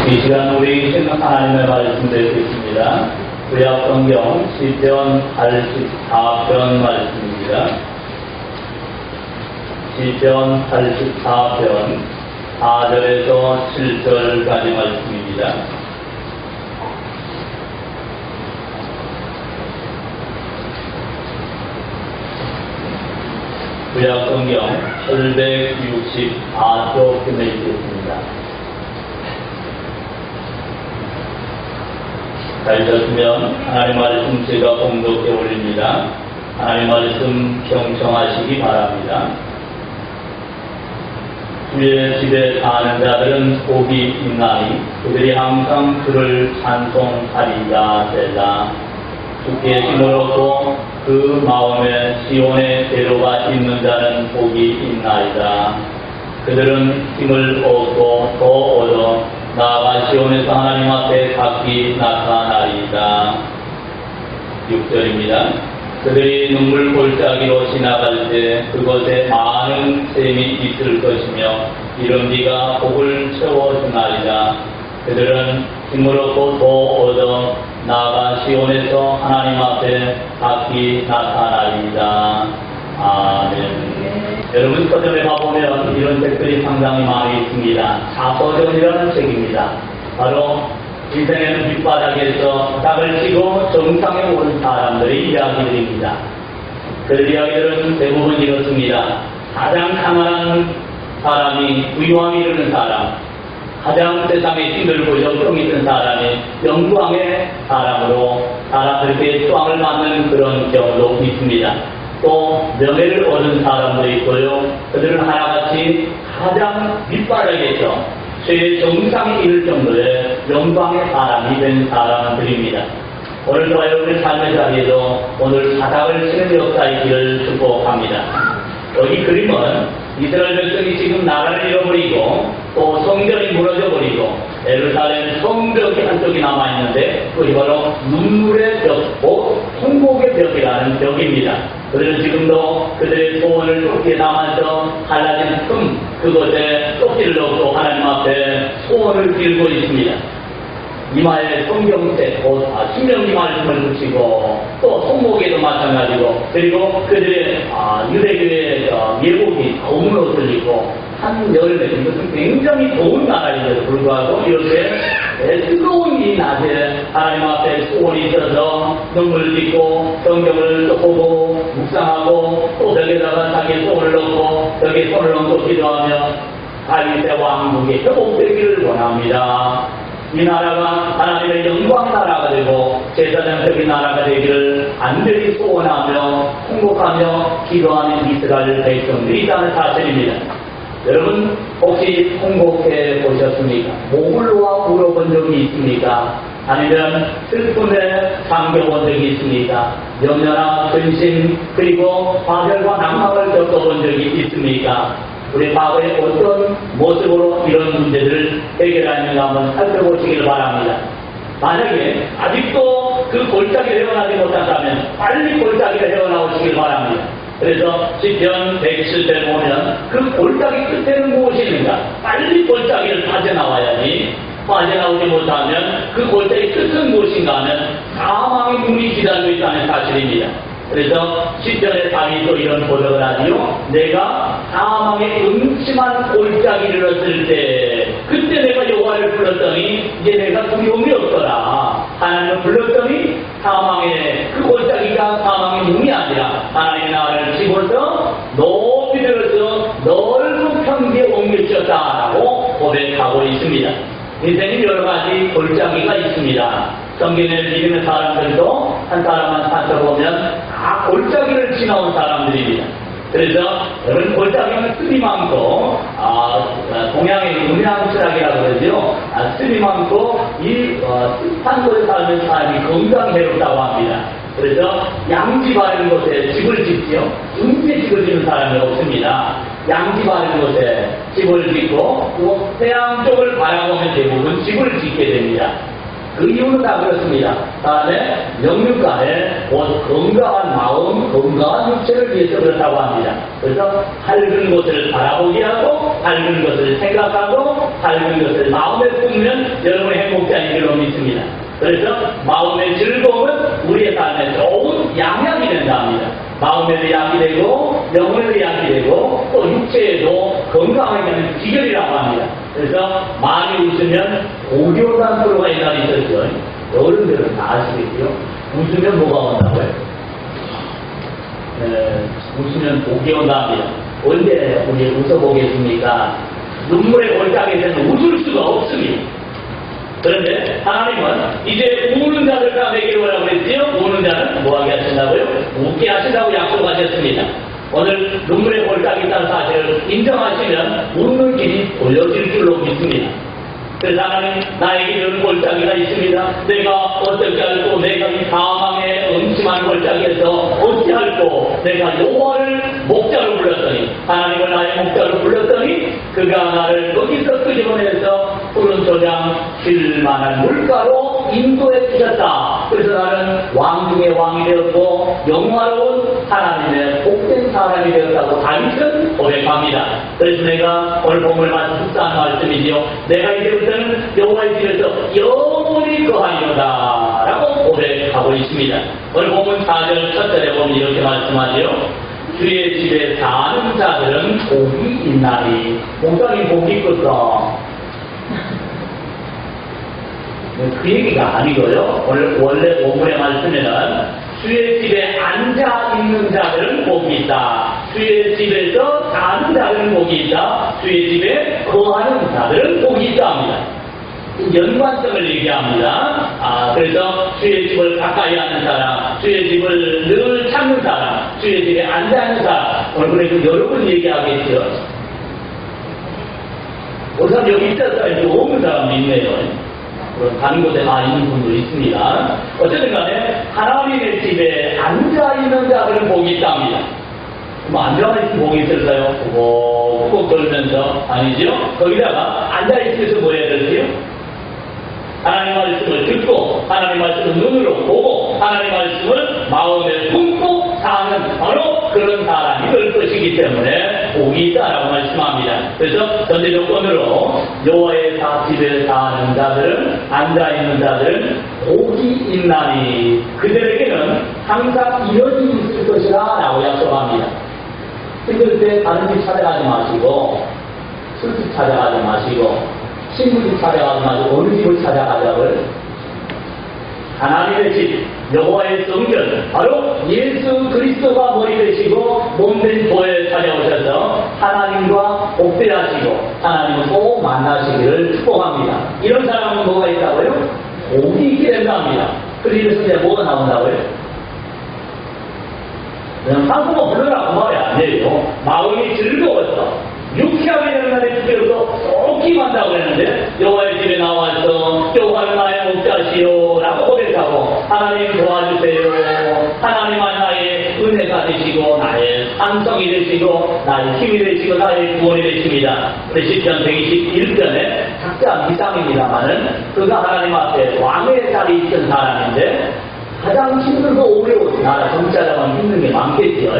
이 시간 우리 하나님의 말씀 듣겠습니다. 구약 성경 시편 84편 말씀입니다. 시편 84편 4절에서 7절까지 말씀입니다. 구약 성경 864쪽 편에 있겠습니다. 잘 들었으면 하나님 말씀 제가 봉독해 올립니다. 하나님 말씀 경청하시기 바랍니다. 주의 집에 사는 자들은 복이 있나니 그들이 항상 주를 찬송하리라 셀라. 주께 힘을 얻고 그 마음에 시온의 대로가 있는 자는 복이 있나이다. 그들은 힘을 얻고 더 얻어 나아가 시온에서 하나님 앞에 각기 나타나리이다. 6절입니다. 그들이 눈물 골짜기로 지나갈 때 그것에 많은 샘이 있을 것이며 이른 비가 복을 채워주나리다. 그들은 힘을 얻고 더 얻어 나아가 시온에서 하나님 앞에 각기 나타나리이다. 아멘. 여러분 서점에 가보면 이런 책들이 상당히 많이 있습니다. 자서전이라는 책입니다. 바로 인생의 밑바닥에서 바닥을 치고 정상에 오른 사람들의 이야기들입니다. 그 이야기들은 대부분 이렇습니다. 가장 가난한 사람이 위험이 이르는 사람, 가장 세상에 힘들고 역경 있는 사람이 영광의 사람으로 사람들에게 수왕을 받는 그런 경우도 있습니다. 또 명예를 얻은 사람도 있고요. 그들은 하나같이 가장 밑바닥에서 최정상에 이를 정도의 영광의 사람이 된 사람들입니다. 오늘 저와 여러분의 삶의 자리에도 오늘 바닥을 치는 역사의 길을 축복합니다. 여기 그림은 이스라엘 백성이 지금 나라를 잃어버리고 또 성전이 무너져버리고 예루살렘 성벽이 한쪽이 남아있는데 그것이 바로 눈물의 벽, 곧 통곡의 벽이라는 벽입니다. 그들은 지금도 그들의 소원을 쫓기에 담아서 갈라진 틈 그것에 쪽지를 넣고 하나님 앞에 소원을 빌고 있습니다. 이마에 성경책, 곧 신명기 말씀을 붙이고 또 손목에도 마찬가지고 그리고 그들의 유대교의 예복이 검은 옷을 입고 한여름에 이것은 굉장히 더운 나라임에도 불구하고 이렇게 뜨거운 이 낮에 하나님 앞에 소원이 있어서 눈물을 빚고 성경을 또 보고 묵상하고 또 벽에다가 자기 손을 넣고 벽에 손을 얹고 기도하며 다윗의 왕국이 회복되기를 원합니다. 이 나라가 하나님의 영광 나라가 되고 제사장적인 나라가 되기를 간절히 소원하며 통곡하며 기도하는 이스라엘 백성들이 있다는 사실입니다. 여러분 혹시 통곡해 보셨습니까? 목을 놓아 울어본 적이 있습니까? 아니면 슬픔에 잠겨본 적이 있습니까? 염려나 근심 그리고 파멸과 낭망을 겪어본 적이 있습니까? 우리 과거에 어떤 모습으로 이런 문제들을 해결하는가 한번 살펴보시길 바랍니다. 만약에 아직도 그 골짜기를 헤어나지 못한다면 빨리 골짜기를 헤어나오시길 바랍니다. 그래서 시편 107절 보면 그 골짜기 끝에는 무엇이 있는가? 빨리 골짜기를 빠져나와야지. 빠져나오지 못하면 그 골짜기 끝은 무엇인가 하면 사망의 문이 기다리고 있다는 사실입니다. 그래서 시편의 다윗도 이런 고백을 하지요. 내가 사망의 음침한 골짜기를 얻을 때 그때 내가 여호와를 불렀더니 이제 내가 두려움이 없더라. 하나님을 불렀더니 사망의 그 골짜기가 사망의 문이 아니라 하나님의 나라를 집어서 높이 들어서 넓은 평지에 옮겨졌다라고 고백하고 있습니다. 인생은 여러 가지 골짜기가 있습니다. 성경을 믿는 사람들도 한 사람만 살펴보면 다 골짜기를 지나온 사람들입니다. 그래서 여러분 골짜기는 습이 많고 동양의 음양치락이라고 그러죠. 습이 많고 이 습한 곳에 사는 사람이 건강해롭다고 합니다. 그래서 양지 바른 곳에 집을 짓지요. 음지에 집을 짓는 사람이 없습니다. 양지 바른 곳에 집을 짓고 또 태양 쪽을 바라보면 대부분 집을 짓게 됩니다. 그 이유는 다 그렇습니다. 다음에 영육간에 건강한 마음, 건강한 육체를 위해서 그렇다고 합니다. 그래서 밝은 것을 바라보게 하고 밝은 것을 생각하고 밝은 것을 마음에 품으면 여러분의 행복자인 줄로 믿습니다. 그래서 마음의 즐거움은 우리의 삶에 좋은 양약이 된다 합니다. 마음에도 약이 되고 영혼에도 약이 되고 또 육체에도 건강하게 하는 비결이라고 합니다. 그래서 많이 웃으면 복이 온다는 프로가 옛날에 있었죠. 어른들은 다 아시겠죠? 웃으면 뭐가 온다고요? 웃으면 복이 온답니다. 언제 우리 웃어보겠습니까? 눈물의 골짜기에서는 웃을 수가 없습니다. 그런데 하나님은 이제 우는 자들 가운데 오라고 그랬지요? 우는 자는 뭐하게 하신다고요? 웃게 하신다고 약속하셨습니다. 오늘 눈물의 골짜기 있다는 사실을 인정하시면 웃는 길이 보여질 줄로 믿습니다. 그래서 하나님, 나에게 이런 골짜기가 있습니다. 내가 어떻게 할꼬, 내가 이 사망의 음침한 골짜기에서 어찌할꼬, 내가 여호와를 목자로 불렀더니, 하나님을 나의 목자로 불렀더니 그가 나를 거기서 끄집어내서 푸른 초장 쉴만한 물가로 인도해 주셨다. 그래서 나는 왕 중의 왕이 되었고 영화로운 하나님의 복된 사람이 되었다고 다윗은 고백합니다. 그래서 내가 오늘 본문을 묵상한 말씀이지요. 내가 이제부터는 여호와의 집에서 영원히 거하리로다 라고 고백하고 있습니다. 오늘 본문 4절 첫 절에 보면 이렇게 말씀하지요. 주의 집에 사는 자들은 복이 있나니. 목사님 복이 있겠어. 그 얘기가 아니고요. 원래 본문의 말씀에는 주의 집에 앉아 있는 자들은 복이 있다. 주의 집에서 사는 자들은 복이 있다. 주의 집에 거하는 자들은 복이 있다 합니다. 연관성을 얘기합니다. 그래서 주의 집을 가까이 하는 사람, 주의 집을 늘 찾는 사람, 주의 집에 앉아있는 사람, 오늘 여러 번 얘기하겠죠. 우선 여기 있었어요. 없는 사람도 있네요. 다른 곳에 있는 분도 있습니다. 어쨌든 간에 하나님의 집에 앉아있는 자들은 복이 있답니다. 앉아있으면 복이 있을까요? 꼭 돌면서 아니죠? 거기다가 앉아있으면서 뭐 해야 될지요? 하나님 말씀을 듣고 하나님 말씀을 눈으로 보고 하나님 말씀을 마음에 품고 사는 바로 그런 사람이 될 것이기 때문에 복이 있다라고 말씀합니다. 그래서 전제 조건으로 여호와의 집에 사는 자들은 앉아있는 자들은 복이 있나니 그들에게는 항상 이런 일이 있을 것이라 라고 약속합니다. 힘들 때 다른 집 찾아가지 마시고 술집 찾아가지 마시고 친구집 찾아가지 마시고 어느 집을 찾아가자고요? 하나님의 집, 여호와의 성전, 바로 예수 그리스도가 머리 되시고 몸된 교회에 찾아오셔서 하나님과 복대하시고 하나님을 꼭 만나시기를 축복합니다. 이런 사람은 뭐가 있다고요? 복이 있게 된답니다. 그래서 이제 뭐가 나온다고요? 그냥 한국어 불러라 그 말이 아니에요. 마음이 즐거웠어. 유쾌하게 되는 날에 주께서 쏙기만 한다고 했는데 여호와의 집에 나와서 여호와는 나의 목자시오 라고 고백하고 하나님 도와주세요. 하나님 나의 은혜가 되시고 나의 산성이 되시고 나의 힘이 되시고 나의 구원이 되십니다. 우리 시편 121편에 작자 미상입니다마는 그가 하나님 앞에 왕의 자리에 있던 사람인데 가장 힘들고 어려운 나라 정치하자면 힘든 게 많겠죠.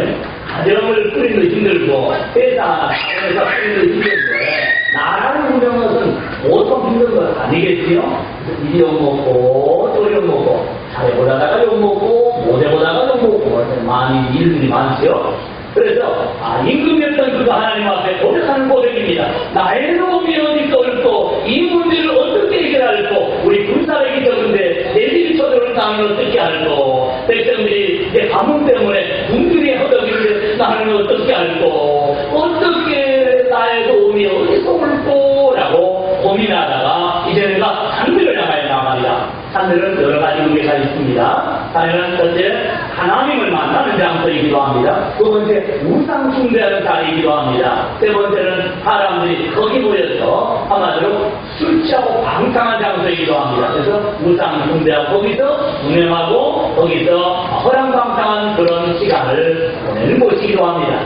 가정을 꾸리는 게 힘들고 회사 꾸리는 게 힘든데 나라를 운영하는 것은 보통 힘든 건 아니겠지요. 이리 욕먹고 또 욕먹고 잘해보다가 욕먹고 못해보다가 욕먹고 많이 일들이 많죠. 그래서 임금이었던 그가 하나님 앞에 고백하는 고백입니다. 나의 도움이 어디 있고 이 문제를 어떻게 해결할고 우리 군사력이 적은데 내 집이 쳐들어올 나는 어떻게 할고 백성들이 내 가뭄 때문에 군들이 허덕이는데 나는 어떻게 할고 어떻게 나의 도움이 어디서 올고 라고 고민하다가 이제 내가 산들을 향하여 나갑니다. 산들은 여러 가지 의미가 있습니다. 산에는 첫째 하나님을 만나는 장소이기도 합니다. 두 번째 우상 숭배하는 자리이기도 합니다. 세 번째는 사람들이 거기 모여서 한마디로 술 취하고 방탕한 장소이기도 합니다. 그래서 우상 숭배하고 거기서 운행하고 거기서 허랑방탕한 그런 시간을 보내는 곳이기도 합니다.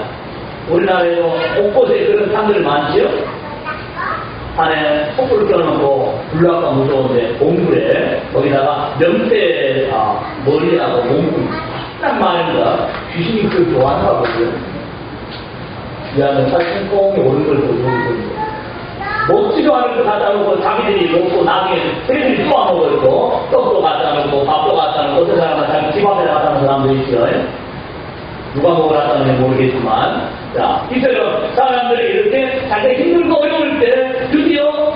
우리나라에도 곳곳에 그런 산들 많지요? 산에 촛불을 껴놓고 불나가 무서운데 봉구에 거기다가 명태 머리하고 봉구 딱 많으니까 귀신이 그걸 좋아하나 보고요. 미안해 사실 꽁이 오는 걸 보고 먹지도 않은 걸 갖다 놓고 자기들이 먹고 나중에 보십시오. 누가 먹으라다는 모르겠지만, 자, 이처럼 사람들이 이렇게 자기 힘들고 어려울 때 드디어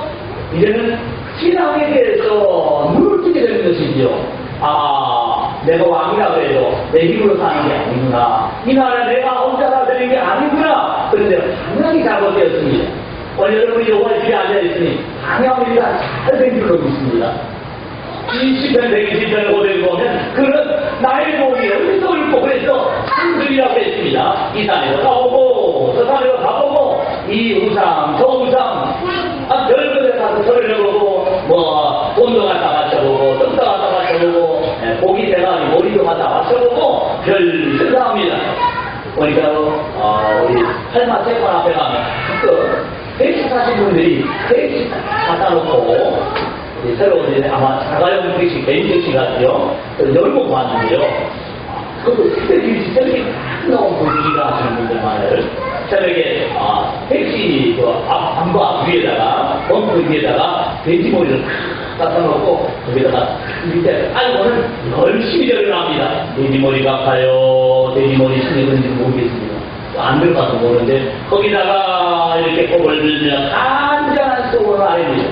이제는 신앙에 대해서 눈을 뜨게 되는 것이지요. 아, 내가 왕이라고 해도 내 힘으로 사는 게 아니구나. 이 나라 내가 혼자라 되는 게 아니구나. 그런데 방향이 잘못되었습니다. 오늘 여러분이 요번 집에 앉아있으니 방향우리가 잘 된 줄로 믿습니다. 이 시편 120편 500 보면 그런 나의 몸이 어디서 있고 그래서 산들이라고 했습니다. 이 산에도 가보고 저 산에도 가보고 이 우상 저 우상 별것에 가서 절을 해보고 뭐 돈도 갖다 맞춰보고 떡도 갖다 맞춰보고 고기 대가리 머리도 갖다 맞춰보고 별 생각합니다. 그러니까 우리 할마 세권 앞에 가면 그 택시 타신 분들이 택시 갖다 놓고 새로 이제 아마 자가용 택시, 개인 택시 같죠? 열고 봤는데요. 그것도 택시 저렇게 나온 분위기가 하시는 분들만을 새벽에 택시 안과 위에다가 범프 위에다가 돼지머리를 갖다 놓고 거기다가 밑에 알고는 열심히 절을 합니다. 돼지머리가 가요. 돼지머리 신경인지 모르겠습니다. 안 들어가서 모르는데 거기다가 이렇게 꼽을 들면 간절한 소원을 아닙니다.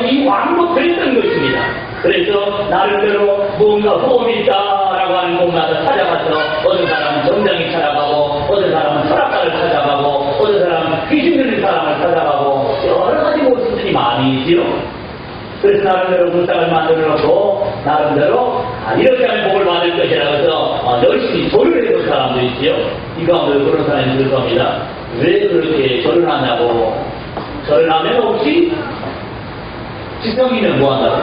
이 왕도 그랬던 것입니다. 그래서 나름대로 뭔가 호흡이 있다라고 하는 곳마다 찾아가서 어떤 사람은 정장이 찾아가고 어떤 사람은 철학가를 찾아가고 어떤 사람은 귀신 들린 사람을 찾아가고 여러 가지 모습들이 많이 있지요. 그래서 나름대로 불상을 만들어 놓고 나름대로 이렇게 하면 복을 받을 것이라 해서 열심히 절을 해본 사람도 있지요. 이 가운데 그런 사람이 있을 겁니다. 왜 그렇게 절을 하냐고. 절을 하면 혹시 지성이면 뭐한다고?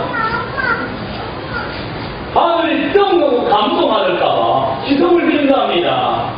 하늘이 뜬금하고 감동하실까봐 지성을 드린다 합니다.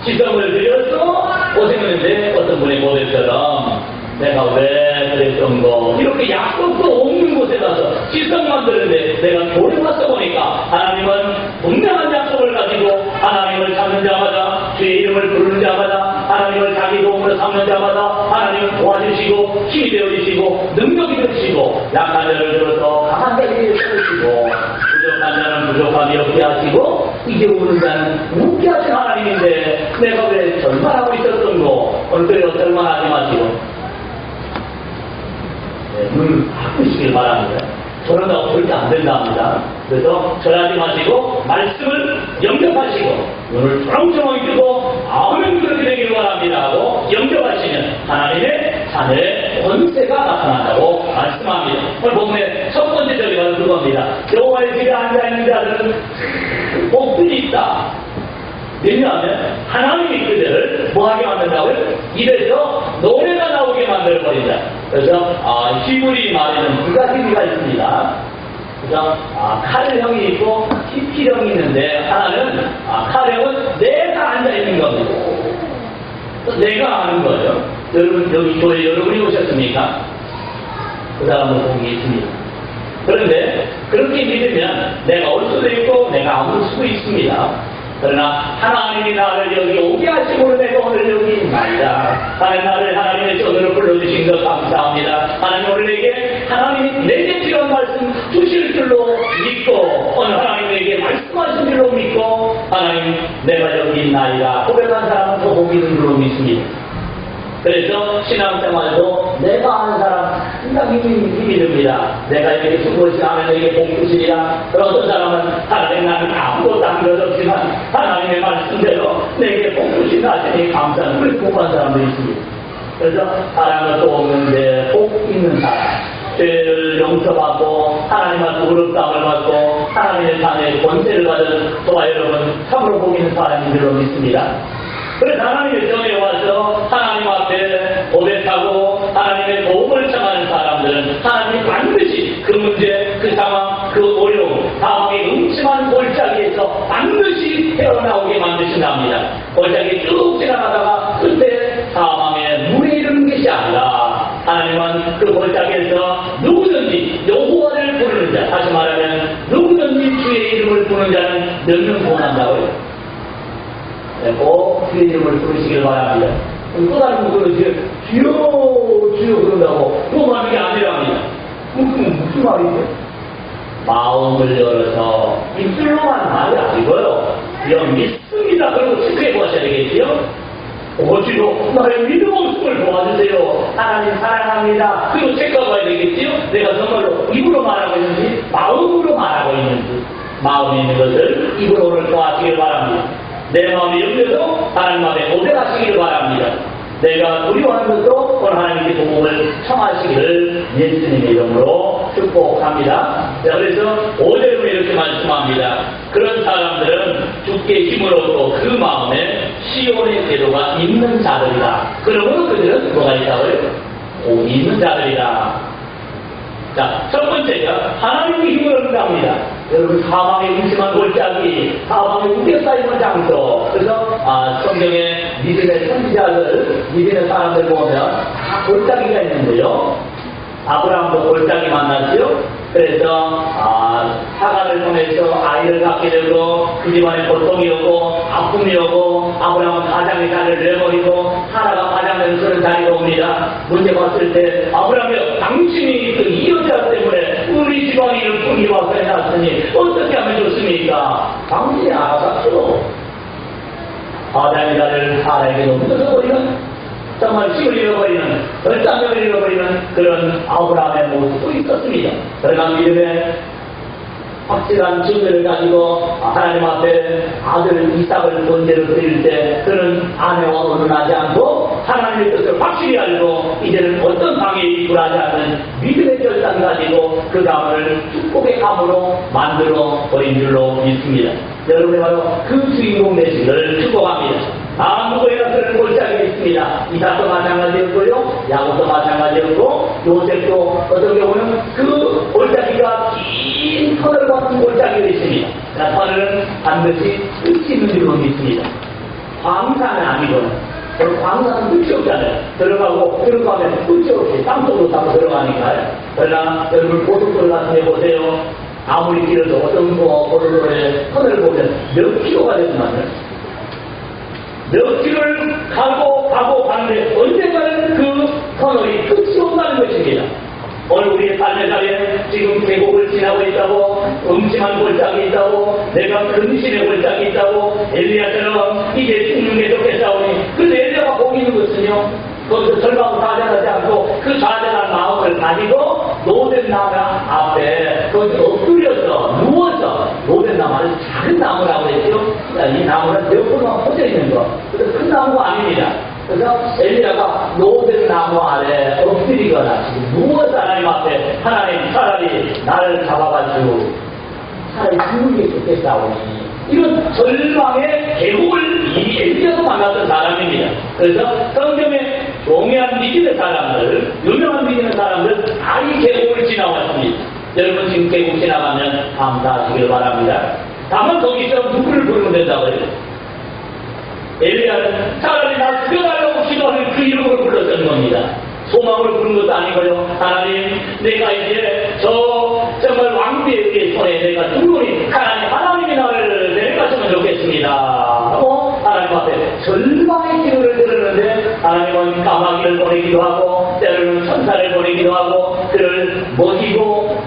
지성을 드려서 고생했는데 어떤 분의 고백처럼 내가 왜 그랬던 거 이렇게 약속도 없는 곳에 가서 지성만 드는데 내가 교회 와서 보니까 하나님은 분명한 약속을 가지고 하나님을 찾는 자마다 주의 이름을 부르는 자마다 하나님을 자기 도움으로 삼는 자마다 하나님을 도와주시고 힘이 되어주시고 능력이 되어주시고 약한 자를 들어서 강한 자에게 세우시고 부족한 자는 부족함이 없게 하시고 이제 우는 자는 웃게 하신 하나님인데 내가 왜 절망하고 있었던 거 오늘 그래요 절망하지 마시고 눈을 바꾸시길 바랍니다. 저런다고 절대 안 된다 합니다. 그래서 절하지 마시고 말씀을 영접하시고 눈을 초롱초롱 뜨고 아멘 그렇게 되기를 바랍니다 하고 영접하시면 하나님의 자녀의 권세가 나타난다고 말씀합니다. 오늘 본문의 첫 번째 절기는 그겁니다. 여호와의 집에 앉아있는 자들은 복들이 있다. 왜냐하면 하나님이 그들을 뭐하게 만든다고요? 입에서 노래가 나오게 만들어버린다. 그래서 히브리 말에는 두 가지 의미가 있습니다. 그래서 칼형이 있고 히피형이 있는데 하나는 칼형은 내가 앉아있는 겁니다. 내가 아는 거예요. 여러분 여기 교회 여러분이 오셨습니까? 그 사람은 복이 있습니다. 그런데 그렇게 믿으면 내가 올 수도 있고 내가 안 올 수도 있습니다. 그러나 하나님이 나를 여기 오게 하심으로 내가 오늘 여기 있나이다. 나를 하나님의 손으로 불러주신 것 감사합니다. 하나님 오늘 내게 하나님이 내게 필요한 말씀 주실 줄로 믿고 오늘 하나님 내게 말씀하신 줄로 믿고 하나님 내가 여기 있나이다. 고백한 사람은 더 복이 있는 줄로 믿습니다. 그래서 신앙생활도 내가 아는 사람 상당히 힘이 듭니다. 내가 이렇게 수고시 하면 내게 복 주시리라. 어떤 사람은 하나님 나는 아무것도 안 그렇지만 하나님의 말씀대로 내게 복 주신다 하시니 감사는 그렇게 복한 사람도 있습니다. 그래서 사랑을 또 없는데 복 있는 사람 죄를 용서받고 하나님 앞에 의롭다함을 받고 하나님의 자녀의 권세를 받은 저와 여러분 참으로 복 있는 사람인 줄로 믿습니다. 그래서 하나님의 전에 와서 하나님 앞에 고백하고 하나님의 도움을 청하는 사람들은 하나님이 반드시 그 문제, 그 상황, 그 어려움, 상황의 음침한 골짜기에서 반드시 헤어나오게 만드신답니다. 골짜기 쭉 지나가다가 그때 사망의 물에 이르는 것이 아니라 하나님은 그 골짜기에서 누구든지 여호와를 부르는 자, 다시 말하면 누구든지 주의 이름을 부르는 자는 몇 명 구원한다고요? 꼭 주의 이름을 부르시길 바랍니다. 또 다른 분들은 주여 주여 그런다고 그거 하는 게 아니랍니다. 무슨 말이죠? 마음을 열어서 입술로만 말이 아니고요. 믿습니다. 그리고 체크해 보셔야 되겠지요. 어찌로 나의 믿음 없음을 도와주세요. 하나님 사랑합니다. 그리고 체크해봐야 되겠지요. 내가 정말로 입으로 말하고 있는지 마음으로 말하고 있는지 마음에 있는 것을 입으로를 도와주시길 바랍니다. 내 마음이 열려도 하나님 앞에 고백하시기를 바랍니다. 내가 두려워하는 것도 오늘 하나님께 복음을 청하시기를 예수님의 이름으로 축복합니다. 자, 그래서 5절에 이렇게 말씀합니다. 그런 사람들은 주께 힘을 얻고 그 마음에 시온의 제도가 있는 자들이다. 그러므로 그들은 뭐가 있다고요? 복이 있는 자들이다. 자, 첫 번째가 하나님의 힘을 얻는답니다. 여러분, 사방에 음침한 골짜기, 사방에 우겨 쌓이는 장소. 그래서 성경에 믿음의 선지자들, 믿음의 사람들 보면 다 골짜기가 있는데요. 아브라함도 골짜기 만났죠. 그래서 하갈을 통해서 아이를 갖게 되고 그 집안에 고통이 오고 아픔이 오고 아브라함은 가장의 자리를 내버리고 사라가 가장되는 그런 자리가 옵니다. 문제 봤을 때 아브라함이 당신이 이 여자 때문에 우리 집안이 이런 풍이 와서 해놨으니 어떻게 하면 좋습니까? 당신이 알아서 아담의 자리를 사라에게 넘겨버리는 정말 힘을 잃어버리는, 결단력을 잃어버리는 그런 아브라함의 모습도 있었습니다. 그러나 믿음의 확실한 증거를 가지고 하나님 앞에 아들 이삭을 번제로 드릴 때 그는 아내와 언론하지 않고 하나님의 뜻을 확실히 알고 이제는 어떤 방해에 굴하지 않는 믿음의 결단 가지고 그 가문을 축복의 가문으로 만들어 버린 줄로 믿습니다. 여러분이 바로 그 주인공 되시기를 축복합니다. 누구에나 그런 골짜기가 있습니다. 이삭도 마찬가지였고요, 야곱도 마찬가지였고, 요셉도 어떤 경우는 그 골짜기가 긴 터널 같은 골짜기가 있습니다. 터널은 반드시 끝이 있는 줄로 믿습니다. 광산은 아니거나, 광산은 끝이 없잖아요. 들어가면 끝이 없이 땅속으로 타고 들어가니까요. 그러나 여러분 고속도로 같은 데 보세요. 아무리 길어도 어떤 고속도로에 터널을 보면 몇 킬로가 되지만요. 몇 킬로를 가고 가는데 언젠가는 그 터널이 끝이 없다는 것입니다. 오늘 우리의 삶의 자리에 지금 계곡을 지나고 있다고, 음침한 골짜기 있다고, 내가 근심의 골짜기 있다고, 엘리야처럼 이제 죽는 게 좋겠사오니, 근데 엘리야가 보고 있는 것은요, 거기서 절망을 좌절하지 않고 그 좌절한 마음을 가지고 노된 나무 앞에 거기 엎드려서 누워서 노된 나무를 작은 나무라고 했죠. 이 나무는 몇 퍼져 있는 거. 그래서 큰 나무가 아닙니다. 그래서 엘리야가 노된 나무 아래 엎드리거나 누워서 하나님 앞에 하나님 차라리 나를 잡아가지고 차라리 죽는 게 좋겠다오니 이런 절망의 계곡을 이 엘리야가 만났던 사람입니다. 그래서 성경에 용이한 믿음의 사람들, 유명한 믿음의 사람들 다 이 계곡을 지나왔습니다. 여러분 지금 계곡 지나가면 감사하시길 바랍니다. 다만 거기서 누구를 부르면 된다고요? 엘리야는 차라리 나 죽여달라고 기도하는 그 이름을 불렀던 겁니다. 소망을 부른 것도 아니고요. 하나님, 내가 이제 정말 왕비의 손에 내가 죽으니 하나님이 나를 내려가시면 좋겠습니다 하고 하나님 앞에 절망의 기도를 들었는데 하나님은 까마귀를 보내기도 하고 때로는 천사를 보내기도 하고 그를 먹이고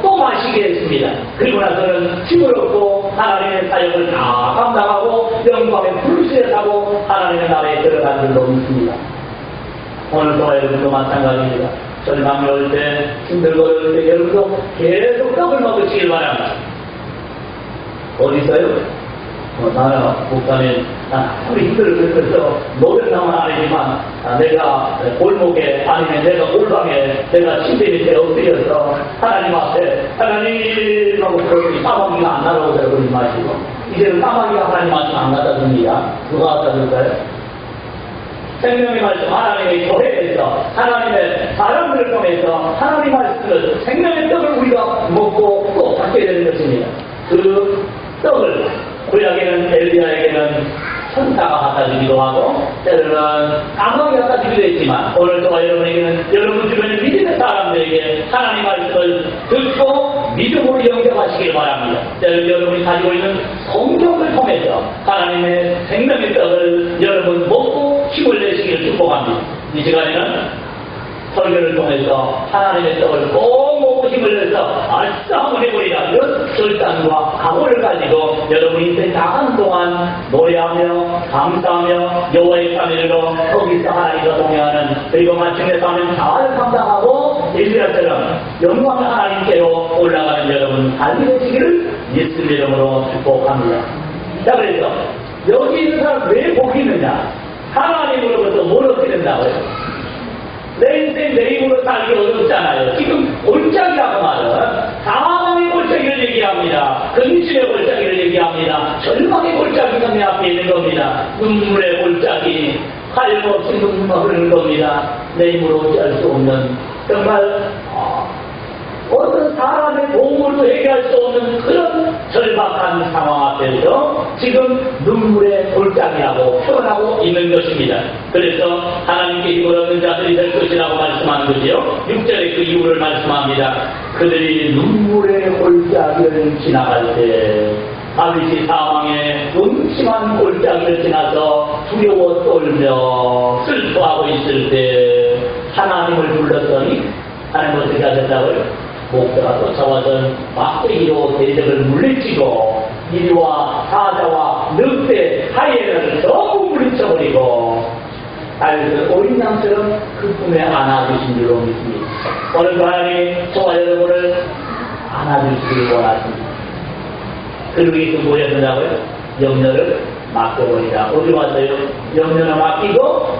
또 마시게 했습니다. 그리고 나서는 힘을 얻고 하나님의 사역을 다 감당하고 영광의 불수에 타고 하나님의 나라에 들어간 줄로 믿습니다. 오늘도 여러분도 마찬가지입니다. 절망이 올 때, 힘들고 어려울 때 여러분도 계속 떡을 먹으시길 바랍니다. 어디서요? 나는 목사님, 아무리 힘들어서 노력하면 아니지만 내가 골목에 아니면 내가 골방에 내가 침대 밑에 엎드려서 하나님 앞에 하나님하고 그러니 까마귀가 안 날아오더라고 그러지 마시고 이제는 까마귀가 하나님 앞에 안 갖다 줍니다. 누가 갖다 줄까요? 생명의 말씀 하나님의 교회에서 하나님의 사람들을 통해서 하나님의 말씀을 생명의 떡을 우리가 먹고 또 받게 되는 것입니다. 그 떡을 구약에는 엘리야에게는 천사가 갖다 주기도 하고 때로는 까마귀가 갖다 주기도 했지만 오늘 또 여러분에게는 여러분 주변의 믿음의 사람들에게 하나님 말씀을 듣고 믿음으로 영접하시길 바랍니다. 때로는 여러분이 가지고 있는 성경을 통해서 하나님의 생명의 떡을 여러분 먹고 힘을 내시기를 축복합니다. 이 시간에는 설교를 통해서 하나님의 떡을 꼭 먹고 힘을 내서 아싸 한번 해버리라 이런 결단과 각오를 가지고 여러분 인생 다한 동안 노래하며 감사하며 여호와의 자녀로 거기서 하나님과 동행하는 그리고 마침내 삶을 잘 감당하고 엘리야처럼 영광의 하나님께로 올라가는 여러분 삶이 되시기를 예수님의 이름으로 축복합니다. 자, 그래서 여기 있는 사람 왜 복이 있느냐? 하나님으로부터 뭘 얻게 된다고요? 내 인생 내 힘으로 살기 어렵잖아요. 지금 골짜기라고 말은 사망의 골짜기를 얘기합니다. 근심의 골짜기를 얘기합니다. 절망의 골짜기가 내 앞에 있는 겁니다. 눈물의 골짜기, 하염없이 눈물만 흐르는 겁니다. 내 힘으로 어찌할 수 없는 정말 어떤 사람의 도움으로도 해결할 수 없는 그런 절박한 상황 앞에서 지금 눈물의 골짜기라고 표현하고 있는 것입니다. 그래서 하나님께 힘을 얻는 자들이 될 것이라고 말씀하는 거지요. 6절에 그 이유를 말씀합니다. 그들이 눈물의 골짜기를 지나갈 때 다윗이 사망의 음침한 골짜기를 지나서 두려워 떨며 슬퍼하고 있을 때 하나님을 불렀더니 하나님 어떻게 하셨다고요? 목자가 쫓아와서 막대기로 대적을 물리치고 이리와 사자와 늑대, 하이에나를 전부 물리쳐버리고 다윗을 어린 양처럼 그 품에 안아주신 줄로 믿습니다. 오늘도 하나님 저와 여러분을 안아주시길 원하십니다. 그러기 위해서 뭐 해야 된다고요? 염려를 맡겨버리라. 어디 왔어요? 염려를 맡기고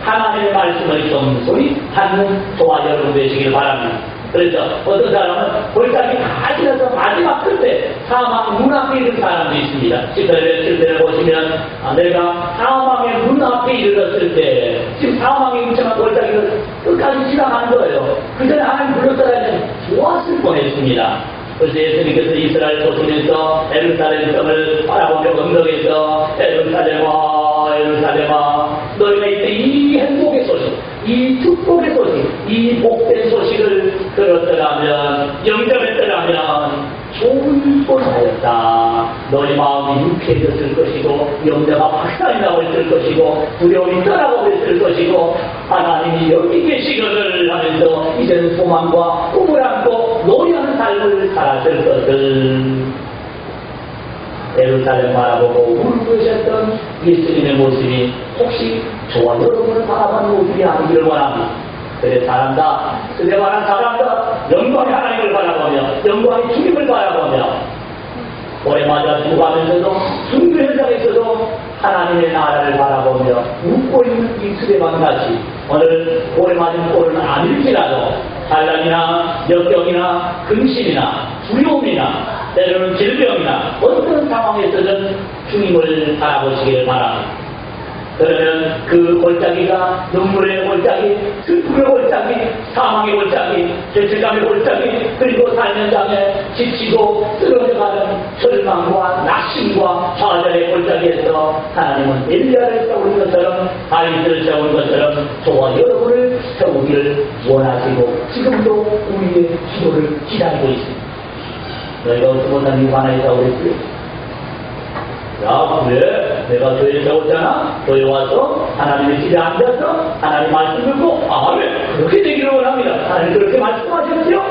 하나님의 말씀을 겸손히 받는 저와 여러분 되시길 바랍니다. 그래서 어떤 사람은 골짜기 다 지나서 마지막 끝에 사망 문 앞에 있는 사람도 있습니다. 10절을 보시면 내가 사망의 문 앞에 이르렀을 때 지금 사망의 음침한 골짜기를 끝까지 지나간 거예요. 그 전에 하나님 불렀더라면 좋았을 뻔했습니다. 그래서 예수님께서 이스라엘 도시면서 예루살렘 성을 바라보며 언덕에서 예루살렘아 예루살렘아 너희가 이때 이 행복의 소식 이 축복의 소식 이 복된 소식을 들었더라면 영접했더라면 좋은 뻔하였다. 너희 마음이 유쾌해졌을 것이고 염려가 박살이 나고 있을 것이고 두려움이 떠나고 있을 것이고 하나님이 여기 계시거늘 하면서 이제는 소망과 꿈을 안고 노래하는 삶을 살았을 것을 예루살렘 바라보고 울고 계셨던 예수님의 모습이 혹시 저와 여러분을 바라보는 모습이 아니기를 원합니다. 그래 사람다, 그대만한 사람다, 영광의 하나님을 바라보며 영광의 주님을 바라보며 오래마다 죽어가면서도 순교 현장에서도 하나님의 나라를 바라보며 웃고 있는 이 수레방같이 오늘 오래 맞은 꼴은 아닐지라도 환난이나 역경이나 근심이나 두려움이나 때로는 질병이나 어떤 상황에서든 주님을 바라보시기를 바랍니다. 그러면 그 골짜기가 눈물의 골짜기, 슬픔의 골짜기, 사망의 골짜기, 죄책감의 골짜기, 그리고 살면장에 지치고 쓰러져가는 절망과 낙심과 좌절의 골짜기에서 하나님은 엘리야를 세우는 것처럼 다윗을 세우는 것처럼 저와 여러분을 세우기를 원하시고 지금도 우리의 기도를 기다리고 있습니다. 너희가 어찌 못한 이유 하나 있다고 그랬어요? 야, 그래? 내가 교회에 세웠잖아? 교회 와서 하나님의 집에 앉아서 하나님 말씀 듣고 아멘! 그렇게 되기를 원합니다. 하나님 그렇게 말씀하셨지요?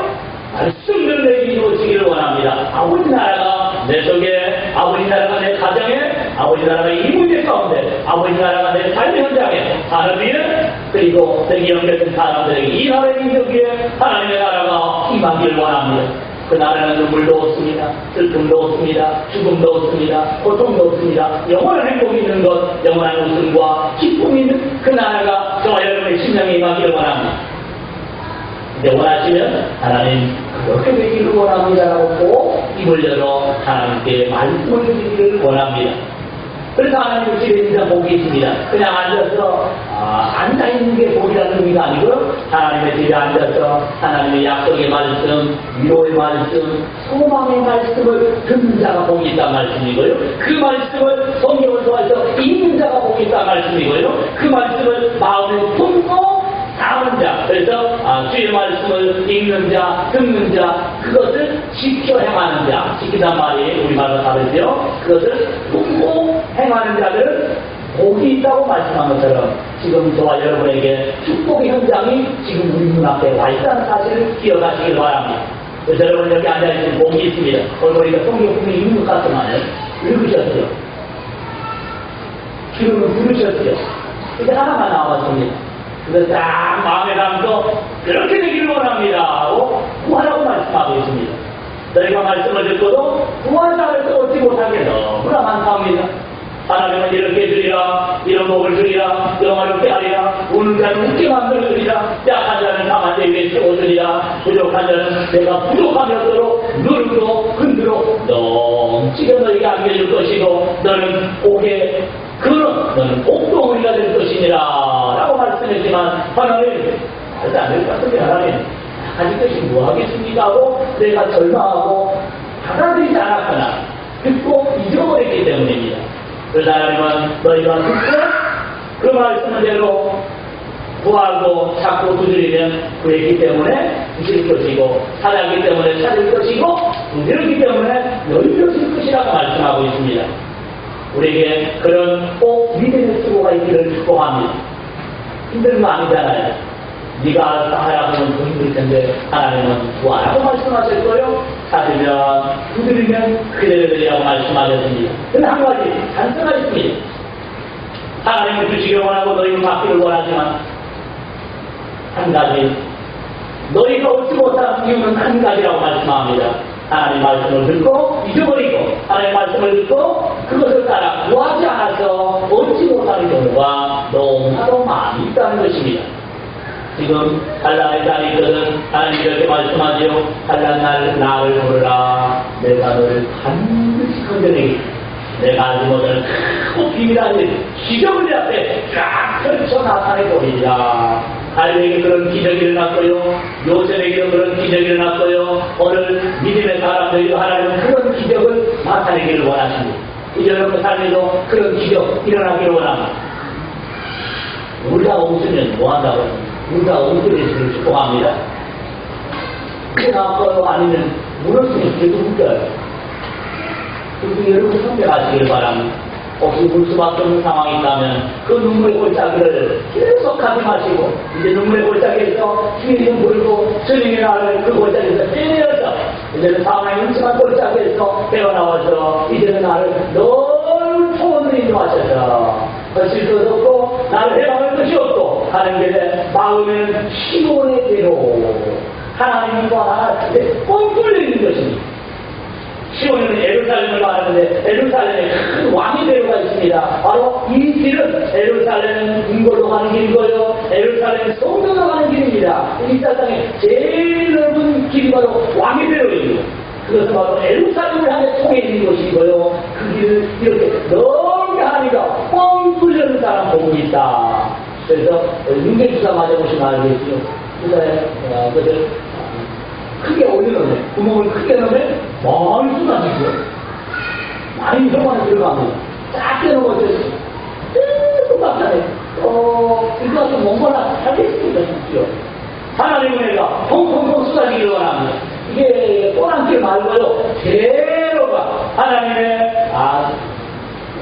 말씀을 내게 이루어지기를 원합니다. 아버지 나라가 내 속에, 아버지 나라가 내 가정에, 아버지 나라가 이 문제 가운데, 아버지 나라가 내 삶의 현장에, 사람 위에, 그리고 세계 연결된 사람들에게 이 나라의 민족 위에 하나님의 나라가 임하기를 원합니다. 그 나라는 눈물도 없습니다. 슬픔도 없습니다. 죽음도 없습니다. 고통도 없습니다. 영원한 행복이 있는 것, 영원한 웃음과 기쁨이 있는 그 나라가 저와 여러분의 심령에 임하기를 원합니다. 이제 원하시면 하나님 그렇게 되기를 원합니다라고 꼭 입을 열어 하나님께 말씀을 드리기를 원합니다. 그래서 하나님 집에 인상 복이 있습니다. 그냥 앉아서 앉아있는 게 복이라는 의미가 아니고요. 하나님의 집에 앉아서 하나님의 약속의 말씀, 위로의 말씀, 소망의 말씀을 듣는 자가 복이 있다는 말씀이고요. 그 말씀을 성경을 통해서 읽는 자가 복이 있다는 말씀이고요. 그 말씀을 마음에 품고 사는 자, 그래서 주의 말씀을 읽는 자, 듣는 자, 그것을 지켜 행하는 자, 지키단 말이 우리말로 다르죠. 그것을 품고 행하는 자들은 복이 있다고 말씀한 것처럼 지금 저와 여러분에게 축복의 현장이 지금 우리 눈앞에 와 있다는 사실을 기억하시길 바랍니다. 여러분 여기 앉아있는 복이 있습니다. 얼굴이가 성경품이 있는 것 같지만 읽으셨죠? 기름을 부르셨죠? 이제 하나만 나왔습니다. 그래서 딱 마음에 담고 그렇게 되기를 원합니다 하고 구하라고 말씀하고 있습니다. 너희가 말씀을 듣고도 구한 자를 얻지 못하게 너무나 많답니다. 하나님은 이렇게 해주리라, 이런 복을 주리라, 영화롭게 하리라, 우는 자는 웃게 만들어주리라, 약한 자는 강한 자 위에 세워주리라, 부족한 자는 내가 부족하면서도 누르고 흔들어 넘치게 너희에게 안겨줄 것이고 너는 복의 너는 복덩어리가 될 것이니라 라고 말씀했지만 하나님 말도 안 될 것 같은데 하나님 가진 것이 뭐하겠습니까 하고 내가 절망하고 받아들이지 않았거나 듣고 잊어버렸기 때문입니다. 그래서 하나님은 너희가 듣고 그 말씀대로 구하고 찾고 두드리면 구했기 때문에 주실 것이고 찾았기 때문에 찾을 것이고 두드렸기 때문에 열려질 것이라고 말씀하고 있습니다. 우리에게 그런 꼭 믿음의 수고가 있기를 축복합니다. 힘든 거 아니잖아요. 네가 알아서 하라고는 더 힘들 텐데 하나님은 구하라고 말씀하실 거예요. 찾으면 두드리면 그대로 되리라고 말씀하셨습니다. 근데 한 가지 단서가 있습니다. 하나님은 주시길 원하고 너희는 받기를 원하지만 한 가지 너희가 얻지 못한 이유는 한 가지라고 말씀합니다. 하나님 말씀을 듣고 잊어버리고 하나님 말씀을 듣고 그것을 따라 구하지 않아서 얻지 못하는 경우가 너무나도 많이 있다는 것입니다. 지금 한란의 날이 있거든 하나님 이렇게 말씀하지요. 한란날 나를 부르라 내가 너를 반드시 건져내겠다. 내가 알지 못하는 크고 비밀한 일 기적을 내 앞에 쫙 펼쳐 나타내보리라. 갈렙에게 그런 기적이 일어났고요. 요셉에게도 그런 기적이 일어났고요. 오늘 믿음의 사람들이 하나님은 그런 기적을 나타내기를 원하십니다. 이제 여러분 삶에도 그런 기적 일어나기를 원합니다. 우리가 웃으면 뭐한다고 합니까? 우리가 웃으면 축복합니다. 그게 나왔고요. 아니면 물었으면 계속 웃겨요. 그래서 여러분 선택하시길 바랍니다. 혹시 울 수밖에 없는 상황이 있다면 그 눈물의 골짜기를 계속 가지 마시고 이제 눈물의 골짜기에서 힘이 좀 불고 주님이 나를 그 골짜기에서 떼내어서 이제는 상황이 음침한 골짜기에서 깨어나와서 이제는 나를 넓은 소원을 인도하셔서 거칠 것 없고 나를 해방할 것이 없고 하는 길에 마음에는 시온의 대로 하나님과 나를 뻥 뚫려 있는 것입니다. 시온에는 예루살렘을 말하는데 예루살렘에 큰 왕의 대로가 있습니다. 바로 이 길은 예루살렘 궁궐로 가는 길이고요. 예루살렘 성전으로 가는 길입니다. 이 세상에 제일 넓은 길이 바로 왕의 대로입니다. 그것은 바로 예루살렘을 향해 통해 있는 것이고요. 그 길을 이렇게 넓게 하니까 뻥 뚫려는 사람 복이 있다. 그래서 윤계주사 맞아보시면 알겠지요. 주사에 그것을 크게 올려놓으면 구멍을 크게 넣으면 많이 쏟아지고요. 많이 혈관에 들어갑니다. 작게 넣어버렸어요. 똑같아요. 이거 같은 뭔가나 하겠습니다. 싶죠. 하나님의 은혜가 펑펑펑 쏟아지기를 원합니다. 이게 꼬랑길 말고요. 대로가 하나님의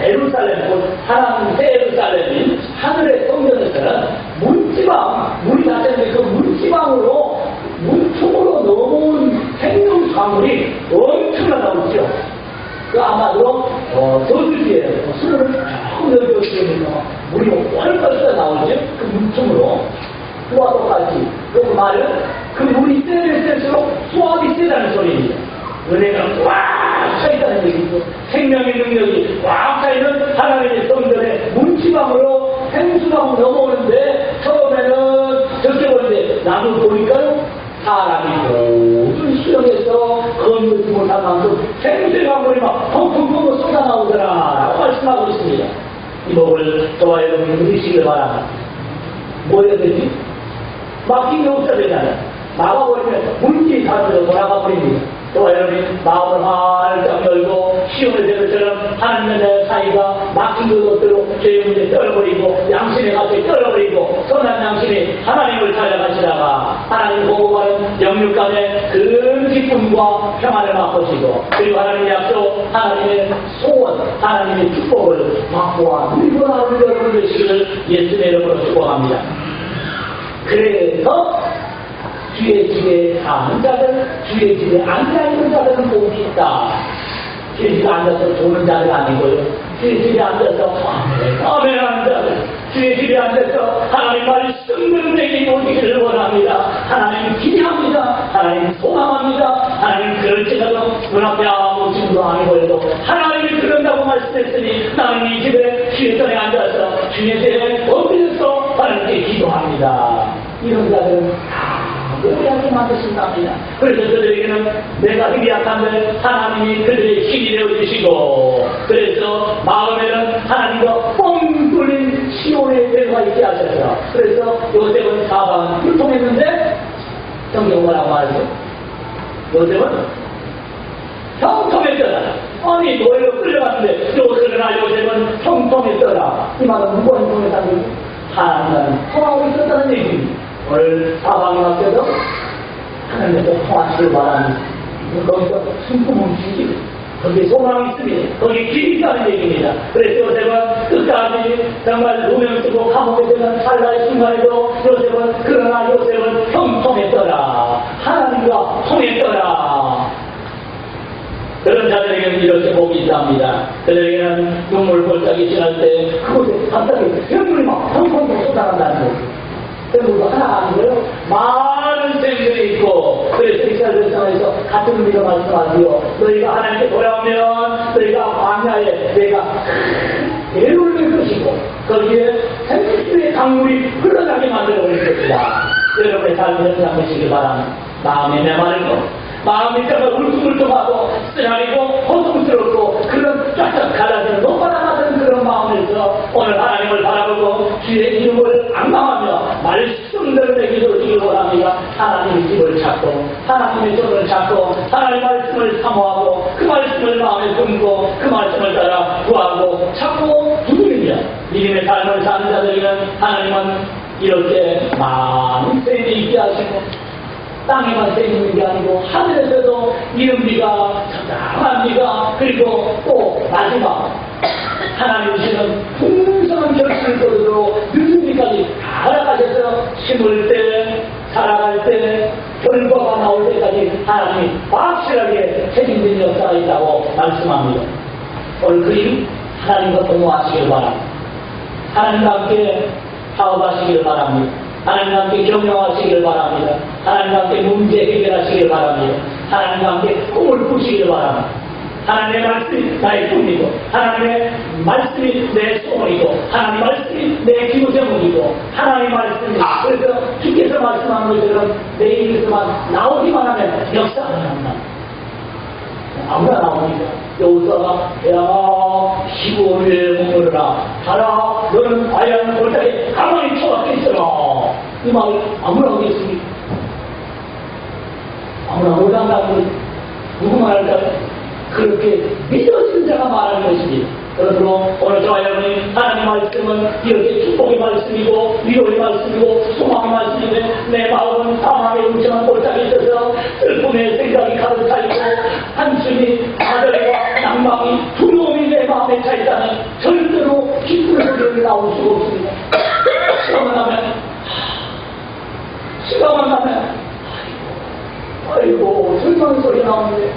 예루살렘, 하나님 새 예루살렘인 하늘의 성전에서는 문지방, 물이 닿았는데 그 문지방으로 문틈으로 넘어온 생명사물이 엄청나다고 있죠. 그 아마도 저수지에 수로를 쭉 넓혀주면 물이 훨씬 나오죠. 그 문틈으로. 그와 똑같이 그 말은 그 물이 세일수록 수압이 세다는 소리입니다. 은혜가 꽉 차있다는 얘기죠. 생명의 능력이 꽉 차있는 하나님의 성전에 문지방으로 생수가 넘어오는데 처음에는 적게 보는데 나도 보니까요 사람이 모든 수영에서 건너지 못한 만큼 생수의 강물이 막 펑펑펑 쏟아나오더라 라고 말씀하고 있습니다. 이 복을 저와 여러분이 누리시길 바랍니다. 뭐 해야 되지? 막힌 게 없어야 되잖아요. 나가버리면 문지 가지고 돌아가 버립니다. 저와 여러분이 마음을 활짝 열고 시온의 대로처럼 하나님의 사이가 막힌 것들로 죄의 문제 떨어버리고 양심의 값에 떨어버리고 선한 양심이 하나님을 찾아가시다가 하나님 보고하는 영육간의 그 기쁨과 평안을 맛보시고 그리고 하나님의 약속, 하나님의 소원, 하나님의 축복을 맛보아 누리고 나오는 여러분 되시기를 예수님의 이름으로 축복합니다. 그래서 주의 집에 사는 자들, 주의 집에 앉아있는 자들은 복이 있다. 주의 집에 앉아서 조는 자들 아니고요. 주의 집에 앉아서 아멘 하는 자들, 주의 집에 앉아서 하나님 말씀 내게 오기를 원합니다. 하나님 기대합니다. 하나님 소망합니다. 하나님 그럴지라도 눈앞에 아무 짐도 아니고요. 하나님이 그런다고 말씀했으니 나는 이 집에 주의 전에 앉아서 주의 전에 엎드려서 하나님께 기도합니다. 이런 자들은 우리한테 만드신답니다. 그래서 그들에게는 내가 힘이 약한데 하나님이 그들의 힘이 되어주시고, 그래서 마음에는 하나님과 뻥 뚫린 시온의 배가 있게 하셔서, 그래서 요셉은 사방은 불통했는데 성경 뭐라고 말하죠? 요셉은 형통했더라. 아니 노예로 끌려갔는데 그러나 요셉은 형통했더라. 이 말은 누가 형통했다는 얘기? 하나님은 통하고 있었다는 얘기입니다. 오늘 사방에 맡겨서 하나님께서 통하시길 바랍니다. 거기서 숨구멍 주시고 거기에 소망이 있습니다. 거기 길이 있다는 얘기입니다. 그래서 요셉은 끝까지 정말 누명 쓰고 감옥에 들어간 찰나의 순간에도 그러나 요셉은 형통했더라. 하나님과 통했더라. 그런 자들에게는 이렇게 복이 있답니다. 그들에게는 눈물 골짜기 지날 때 그곳에 갑자기 눈물이 막 펑펑 쏟아난다는 거죠. 샘물도 하나가 아니고요. 많은 샘물이 있고, 그래서 이스라엘 백성에서 같은 의미로 말씀하지요. 너희가 하나님께 돌아오면 너희가 광야에 내가 배를 낼 것이고 거기에 생수의 강물이 흘러나게 만들어 버릴 것이다. 여러분의 삶을 생각하시기 바랍니다. 마음이 메마르고 마음이 정말 울퉁불퉁하고 쓰라리고 고통스럽고 그런 쫙쫙 갈라지는 노바다 같은 그런 마음에서 오늘 하나님을 바라보고 주의 이름을 앙망하며 말씀대로 내 기도를 주기 원합니다. 하나님의 집을 찾고 하나님의 손을 찾고 하나님의 말씀을 사모하고 그 말씀을 마음에 품고 그 말씀을 따라 구하고 찾고 두드리며 믿음의 삶을 사는 자들에게는 하나님은 이렇게 많은 세임이 있게 하시고 땅에만 세이는 게 아니고 하늘에서도 이른 비가 적당한 비가 그리고 또 마지막 하나님 주시는 풍성한 결실을 거두고 늦은 비까지 다 알아가셔서 심을 때 살아갈 때 결과가 나올 때까지 하나님이 확실하게 책임진 역사가 있다고 말씀합니다. 오늘 그림 하나님과 동무하시길 바랍니다. 하나님과 함께 사업하시길 바랍니다. 하나님과 함께 경영하시길 바랍니다. 하나님과 함께 문제 해결하시길 바랍니다. 하나님과 함께 꿈을 꾸시길 바랍니다. 하나님의 말씀이 나의 꿈이고 하나님의 말씀이 내 소원이고 하나님의 말씀이 내 기도 제목이고 하나님의 말씀이 그래서 주께서 말씀하는 것처럼 내 입에서만 나오기만 하면 역사가 나온다. 아무나 나옵니다. 여호수아가 야 시골에 머무르라 가라 너는 아야는 골짜기에 가만히 처박혀 있어라. 이 말을 아무나 하겠습니까? 아무나 못한다는 거지. 누구 말할까요? 그렇게 믿어진 자가 말하는 것입니다. 그러므로 오늘 저와 여러분이 하나님의 말씀은 이렇게 축복의 말씀이고 위로의 말씀이고 소망의 말씀인데 내 마음은 사망의 음침한 골짜기에 있어서 슬픔의 생각이 가득 차있고 한숨이 아들과 낭망이 두려움이 내 마음에 차있다면 절대로 기쁜 소리를 나올 수가 없습니다. 시간만 나면 아이고 절망의 소리 나오는데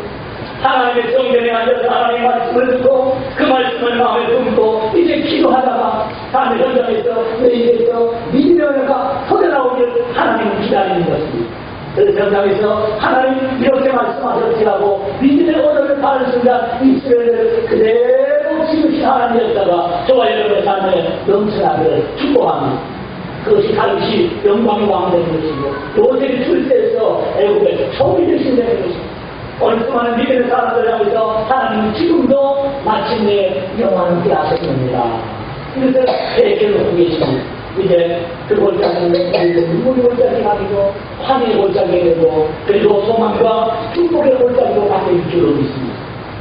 하나님의 정전에 앉아서 하나님의 말씀을 듣고 그 말씀을 마음에 품고 이제 기도하다가 삶의 현장에서 내 입에서 믿음의 은혜가 터져나오기를 하나님은 기다리는 것입니다. 그래서 현장에서 하나님 이렇게 말씀하셨지라고 믿음의 언어를 받는 순간 이스라엘을 그대로 지으신 하나님이었다가 저와 여러분의 삶에 넘쳐나기를 축복합니다. 그것이 다윗이 영광의 왕 되는 것이고 요셉이 출세해서 애국의 총이 되신다는 것입니다. 오늘 수많은 믿음의 사람들을 향해서 하나님은 지금도 마침내 영원하게 하셨습니다. 이것을 대결로 계십니다. 이제 그 골짜기는 눈물의 골짜기가 아니고 환희의 골짜기가 되고 그리고 소망과 축복의 골짜기로 바뀔 줄로 믿습니다.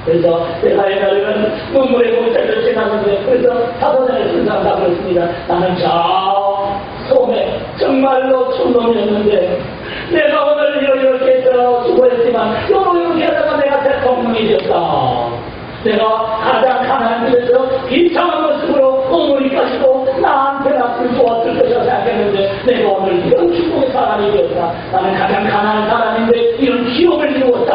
그래서 내가 옛날에는 눈물의 골짜기를 지났는데 그래서 사도전에 쓴 사람 다 그렇습니다. 나는 저 소매 정말로 촌놈이었는데 내가 오늘 이렇게 해서 수고했지만 이렇게 하다가 내가 대통령이 되었다. 내가 가장 가난한 집에서 비참한 모습으로 어머니 가지고 나한테 낳고 좋았을 것이라 생각했는데 내가 오늘 이런 축복의 사람이 되었다. 나는 가장 가난한 사람인데 이런 기업을 이루었다.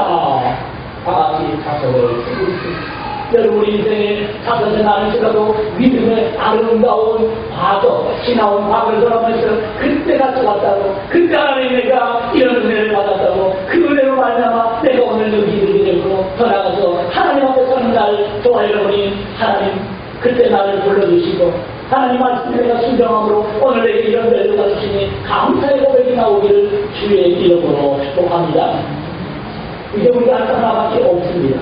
다 같이 자석을 쓰고 있습니다. 여러분 인생에 사서는 않을지라도 믿음의 아름다운 과거, 지나온 과거를 돌아보면서 그때가 좋았다고, 그때 하나님 내가 이런 은혜를 받았다고, 그 은혜로 말미암아 내가 오늘 여기 이르게 되고 더 나아가서 하나님 앞에 서는 날 좋아 여러분이 하나님 그때 나를 불러주시고 하나님 말씀에 내가 순종함으로 오늘 내게 이런 은혜를 주시니 감사의 고백이 나오기를 주의 이름으로 축복합니다. 이제 우리가 할 하나밖에 없습니다.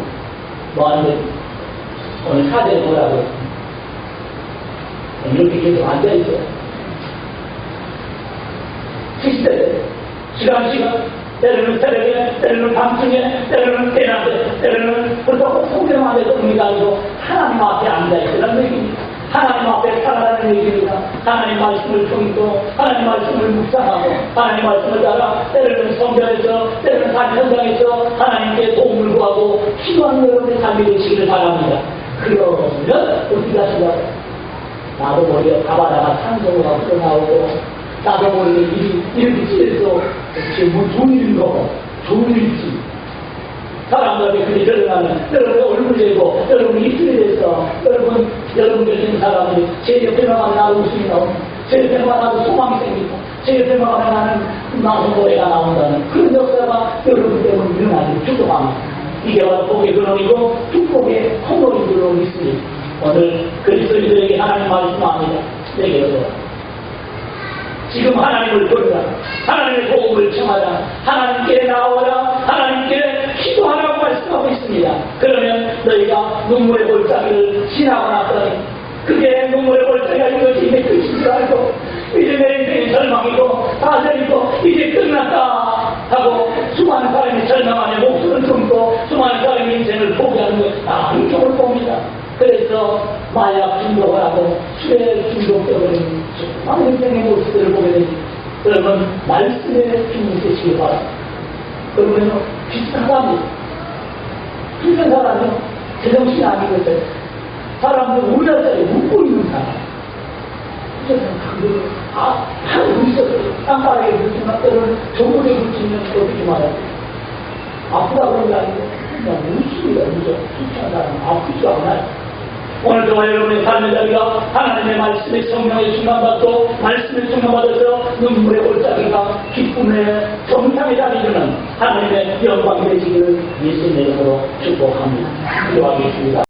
뭐하는데? 오늘 사제는 뭐라고? 이렇게 계속 앉아있어요. 시스템, 시간, 때로는 새벽에, 때로는 밤중에, 때로는 때낮에, 때로는 그렇다고 성경 안에서 의미가 아니고 하나님 앞에 앉아있으라는 얘기입니다. 하나님 앞에 살아가는 얘기입니다. 하나님 말씀을 품고, 하나님 말씀을 묵상하고, 하나님 말씀을 따라 때로는 성전에서, 때로는 산 현장에서 하나님께 도움을 구하고 기도하는 여러분의 삶이 되시기를 바랍니다. 그러면 어디가 시작해? 나도 모르게 가바다가 산소가 흘러나오고 나도 모르게 이렇게 찌에서 지금 좋은 일인가 좋은 일이지. 사람들에게 그게 드러나는 여러분의 얼굴이고 여러분이 입술이 돼서 여러분 같은 사람이 제 옆에만 하면 나도 웃음이 나옵니다. 제 옆에만 하도 소망이 생기고 제 옆에만 하면 나는 나도 노래가 나온다는 그런 역사가 여러분 때문에 일어나기를 축복합니다. 이게 바로 복의 근원이고 축복의 헌원인 줄로 믿습니다. 오늘 그리스도인들에게 하나님 말씀합니다. 내게로 지금 하나님을 부르라. 하나님의 도움을 청하라. 하나님께 나오라. 하나님께 기도하라고 말씀하고 있습니다. 그러면 너희가 눈물의 골짜기를 지나고 났더니 그게 눈물의 골짜기가 이것이 이제 끝인 줄 알고 이제 내 인생이 절망이고 다절이고 이제 끝났다 하고 수많은 사람이 절망하며 목숨을 끊고 수많은 사람이 인생을 포기하는 것 나는 경우를 봅니다. 그래서 마약 중독을 하고 술에 중독되어버리는 수많은 인생의 모습들을 보게 됩니다. 그러면 말씀에 주목되시기 바랍니다. 그러면 비슷한 사람이 비슷한 사람이 제정신이 아닌 것을 사람들 우리나라에 묻고 있는 사람 하고 있어요. 땅바닥에 묻지만 때로는 조국에 묻히면 어떻게 말해요? 아프다 그런 게 아니고 그냥 웃습니다. 무슨 수치한 사람은 아프지도 않아요. 오늘도 여러분의 삶의 자리가 하나님의 말씀의 성령의 충만받고 말씀의 충만받아서 눈물의 골짜기가 기쁨의 정상의 자리는 하나님의 영광이 되시기를 예수님의 이름으로 축복합니다. 기도하겠습니다.